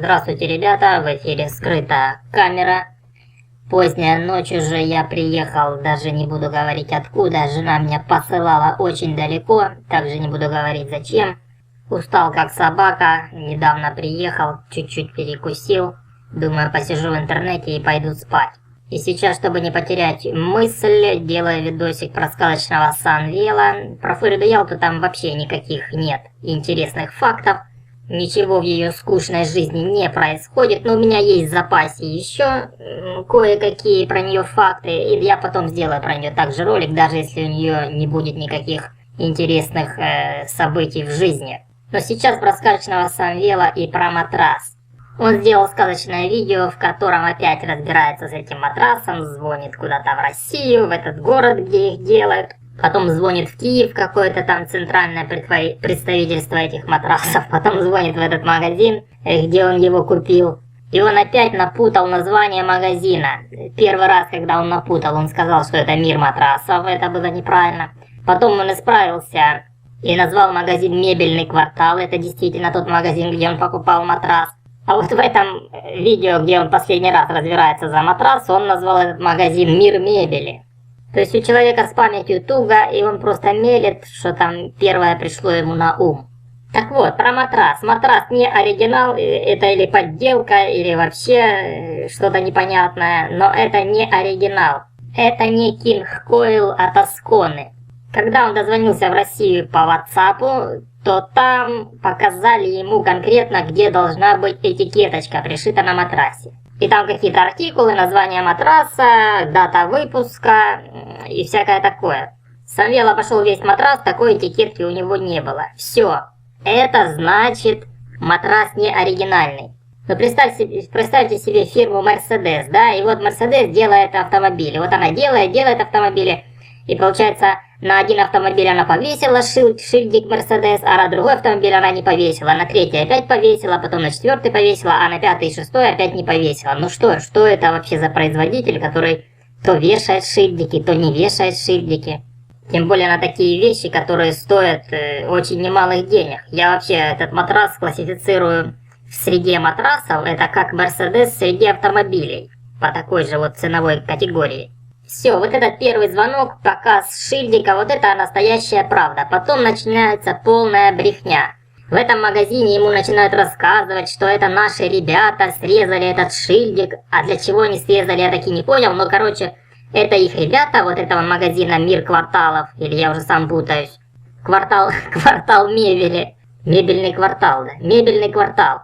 Здравствуйте, ребята, в эфире скрытая камера. Поздняя ночь уже, я приехал, даже не буду говорить откуда. Жена меня посылала очень далеко, также не буду говорить зачем. Устал как собака, недавно приехал, чуть-чуть перекусил. Думаю, посижу в интернете и пойду спать. И сейчас, чтобы не потерять мысль, делаю видосик про сказочного Санвела. Про Флориду Ялту там вообще никаких нет интересных фактов. Ничего в ее скучной жизни не происходит, но у меня есть в запасе еще кое-какие про нее факты, и я потом сделаю про нее также ролик, даже если у нее не будет никаких интересных событий в жизни. Но сейчас про сказочного Санвела и про матрас. Он сделал сказочное видео, в котором опять разбирается с этим матрасом, звонит куда-то в Россию, в этот город, где их делают. Потом звонит в Киев, какое-то там центральное представительство этих матрасов. Потом звонит в этот магазин, где он его купил. И он опять напутал название магазина. Первый раз, когда он напутал, он сказал, что это Мир матрасов. Это было неправильно. Потом он исправился и назвал магазин Мебельный квартал. Это действительно тот магазин, где он покупал матрас. А вот в этом видео, где он последний раз разбирается за матрас, он назвал этот магазин Мир мебели. То есть у человека с памятью туго, и он просто мелет, что там первое пришло ему на ум. Так вот, про матрас. Матрас не оригинал, это или подделка, или вообще что-то непонятное, но это не оригинал. Это не King Coil от Ascona. Когда он дозвонился в Россию по WhatsApp, то там показали ему конкретно, где должна быть этикеточка, пришита на матрасе. И там какие-то артикулы, название матраса, дата выпуска и всякое такое. Санвел обошел весь матрас, такой этикетки у него не было. Все. Это значит, матрас не оригинальный. Но представьте себе фирму Mercedes, да, и вот Mercedes делает автомобили. Вот она делает автомобили, и получается, на один автомобиль она повесила шильдик Mercedes, а на другой автомобиль она не повесила. На третий опять повесила, потом на четвертый повесила, а на пятый и шестой опять не повесила. Ну что это вообще за производитель, который то вешает шильдики, то не вешает шильдики? Тем более на такие вещи, которые стоят очень немалых денег. Я вообще этот матрас классифицирую в среде матрасов, это как Mercedes среди автомобилей, по такой же вот ценовой категории. Все, вот этот первый звонок, показ шильдика, вот это настоящая правда. Потом начинается полная брехня. В этом магазине ему начинают рассказывать, что это наши ребята срезали этот шильдик. А для чего они срезали, я таки не понял. Но, короче, это их ребята, вот этого магазина Мир кварталов. Или я уже сам путаюсь. Квартал мебели. Мебельный квартал, да. Мебельный квартал.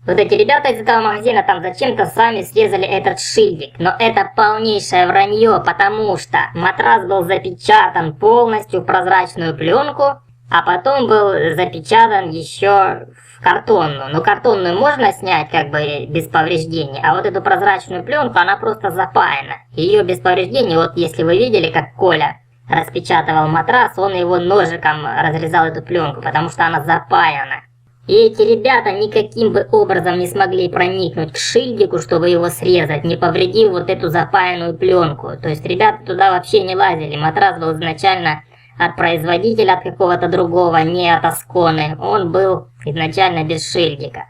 Вот эти ребята из этого магазина там зачем-то сами срезали этот шильдик. Но это полнейшее вранье, потому что матрас был запечатан полностью в прозрачную пленку, а потом был запечатан еще в картонную. Но картонную можно снять как бы без повреждений, а вот эту прозрачную пленку, она просто запаяна. Ее без повреждений, вот если вы видели, как Коля распечатывал матрас, он его ножиком разрезал эту пленку, потому что она запаяна. И эти ребята никаким бы образом не смогли проникнуть к шильдику, чтобы его срезать, не повредив вот эту запаянную пленку. То есть ребята туда вообще не лазили. Матрас был изначально от производителя, от какого-то другого, не от Ascona. Он был изначально без шильдика.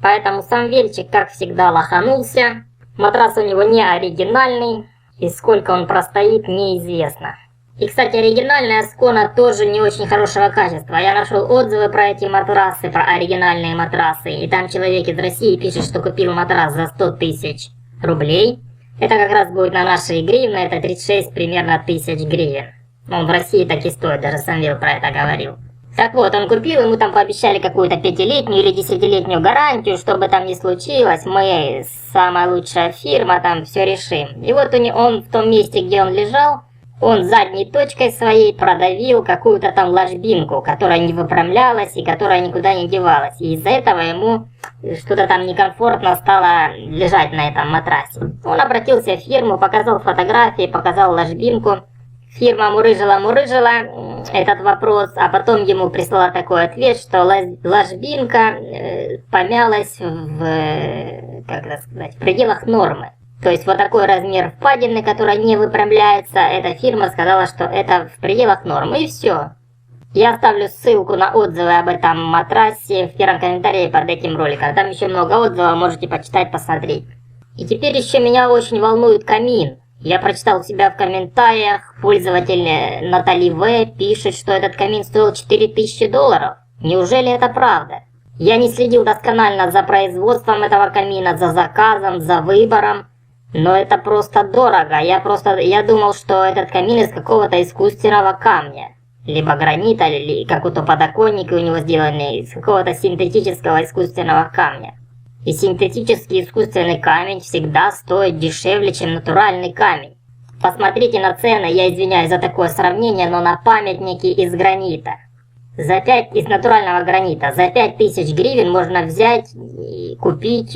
Поэтому Санвельчик, как всегда, лоханулся. Матрас у него не оригинальный, и сколько он простоит, неизвестно. И, кстати, оригинальная Ascona тоже не очень хорошего качества. Я нашел отзывы про эти матрасы, про оригинальные матрасы. И там человек из России пишет, что купил матрас за 100 тысяч рублей. Это как раз будет на нашей гривны, это 36 примерно тысяч гривен. Он в России так и стоит, даже Санвел про это говорил. Так вот, он купил, ему там пообещали какую-то 5-летнюю или 10-летнюю гарантию, что бы там ни случилось, мы, самая лучшая фирма, там все решим. И вот он в том месте, где он лежал, он задней точкой своей продавил какую-то там ложбинку, которая не выпрямлялась и которая никуда не девалась. И из-за этого ему что-то там некомфортно стало лежать на этом матрасе. Он обратился в фирму, показал фотографии, показал ложбинку. Фирма мурыжила этот вопрос, а потом ему прислала такой ответ, что ложбинка помялась в пределах нормы. То есть вот такой размер впадины, которая не выпрямляется, эта фирма сказала, что это в пределах нормы, и все. Я оставлю ссылку на отзывы об этом матрасе в первом комментарии под этим роликом. Там еще много отзывов, можете почитать, посмотреть. И теперь еще меня очень волнует камин. Я прочитал у себя в комментариях, пользователь Натали В. пишет, что этот камин стоил $4000. Неужели это правда? Я не следил досконально за производством этого камина, за заказом, за выбором. Но это просто дорого. Я думал, что этот камин из какого-то искусственного камня. Либо гранита, или какой-то подоконник у него сделанный из какого-то синтетического искусственного камня. И синтетический искусственный камень всегда стоит дешевле, чем натуральный камень. Посмотрите на цены, я извиняюсь за такое сравнение, но на памятники из гранита. Из натурального гранита за 5000 гривен можно взять и купить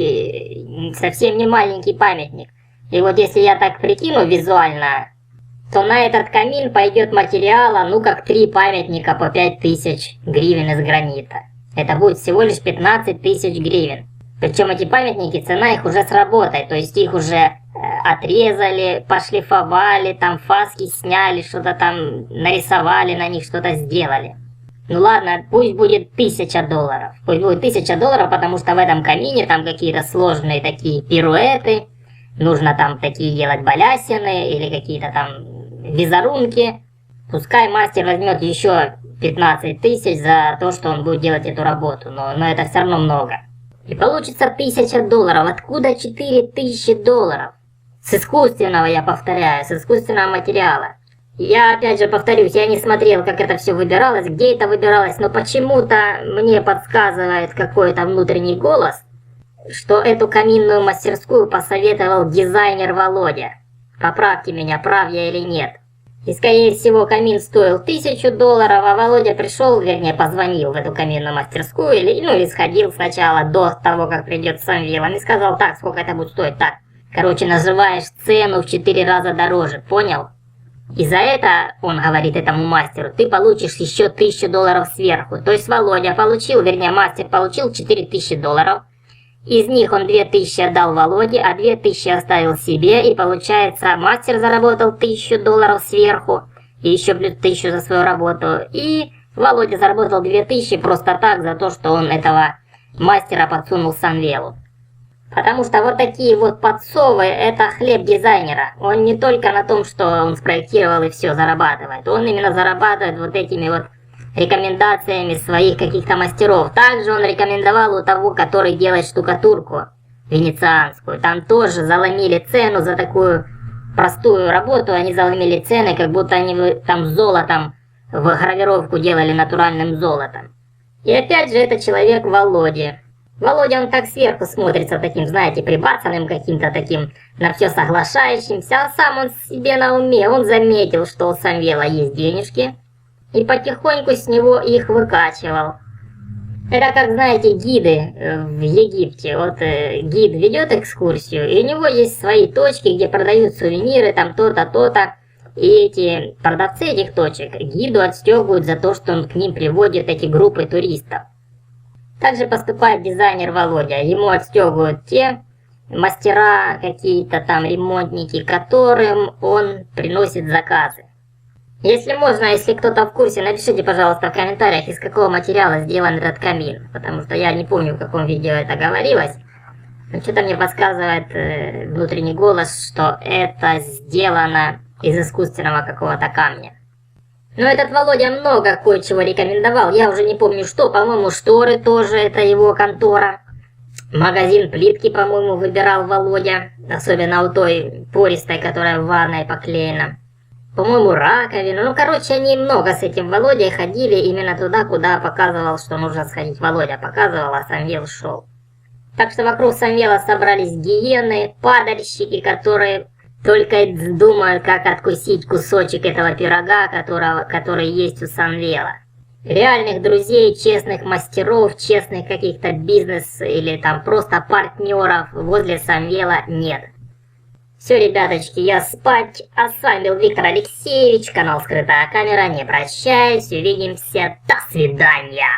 совсем не маленький памятник. И вот если я так прикину визуально, то на этот камин пойдет материала, ну как 3 памятника по 5000 гривен из гранита. Это будет всего лишь 15 тысяч гривен. Причем эти памятники, цена их уже сработает, то есть их уже отрезали, пошлифовали, там фаски сняли, что-то там нарисовали, на них что-то сделали. Ну ладно, пусть будет $1000. Пусть будет $1000, потому что в этом камине там какие-то сложные такие пируэты. Нужно там такие делать балясины или какие-то там визерунки. Пускай мастер возьмет еще 15 тысяч за то, что он будет делать эту работу, но это все равно много. И получится $1000. Откуда $4000? С искусственного, я повторяю, с искусственного материала. Я опять же повторюсь, я не смотрел, как это все выбиралось, где это выбиралось, но почему-то мне подсказывает какой-то внутренний голос, что эту каминную мастерскую посоветовал дизайнер Володя. Поправьте меня, прав я или нет. И скорее всего камин стоил $1000, а Володя пришел, вернее позвонил в эту каминную мастерскую, или сходил сначала до того, как придет Самвел, и сказал: так, сколько это будет стоить, так. Короче, называешь цену в 4 раза дороже, понял? И за это, он говорит этому мастеру, ты получишь еще $1000 сверху. То есть Володя получил, вернее мастер получил $4000. Из них он 2000 отдал Володе, а 2000 оставил себе. И получается, мастер заработал $1000 сверху. И еще плюс 1000 за свою работу. И Володя заработал 2000 просто так, за то, что он этого мастера подсунул Самвелу. Потому что вот такие вот подсовы, это хлеб дизайнера. Он не только на том, что он спроектировал и все зарабатывает. Он именно зарабатывает вот этими вот рекомендациями своих каких-то мастеров. Также он рекомендовал у того, который делает штукатурку венецианскую. Там тоже заломили цену за такую простую работу. Они заломили цены, как будто они там золотом в гравировку делали, натуральным золотом. И опять же, это человек Володя. Володя, он так сверху смотрится таким, знаете, прибацанным каким-то таким, на все соглашающимся, а сам он себе на уме, он заметил, что у Самвела есть денежки, и потихоньку с него их выкачивал. Это как, знаете, гиды в Египте. Вот гид ведет экскурсию, и у него есть свои точки, где продают сувениры, там то-то, то-то. И эти продавцы этих точек гиду отстегивают за то, что он к ним приводит эти группы туристов. Также поступает дизайнер Володя. Ему отстегивают те мастера, какие-то там ремонтники, которым он приносит заказы. Если можно, если кто-то в курсе, напишите, пожалуйста, в комментариях, из какого материала сделан этот камин. Потому что я не помню, в каком видео это говорилось. Но что-то мне подсказывает внутренний голос, что это сделано из искусственного какого-то камня. Но этот Володя много кое-чего рекомендовал. Я уже не помню что. По-моему, шторы тоже, это его контора. Магазин плитки, по-моему, выбирал Володя. Особенно у той пористой, которая в ванной поклеена. По-моему, раковину. Ну, короче, они много с этим Володей ходили именно туда, куда показывал, что нужно сходить. Володя показывал, а Самвел шел. Так что вокруг Самвела собрались гиены, падальщики, которые только думают, как откусить кусочек этого пирога, который есть у Самвела. Реальных друзей, честных мастеров, честных каких-то бизнес или там просто партнеров возле Самвела нет. Все, ребяточки, я спать. А с вами был Виктор Алексеевич, канал Скрытая Камера. Не прощаюсь, увидимся. До свидания.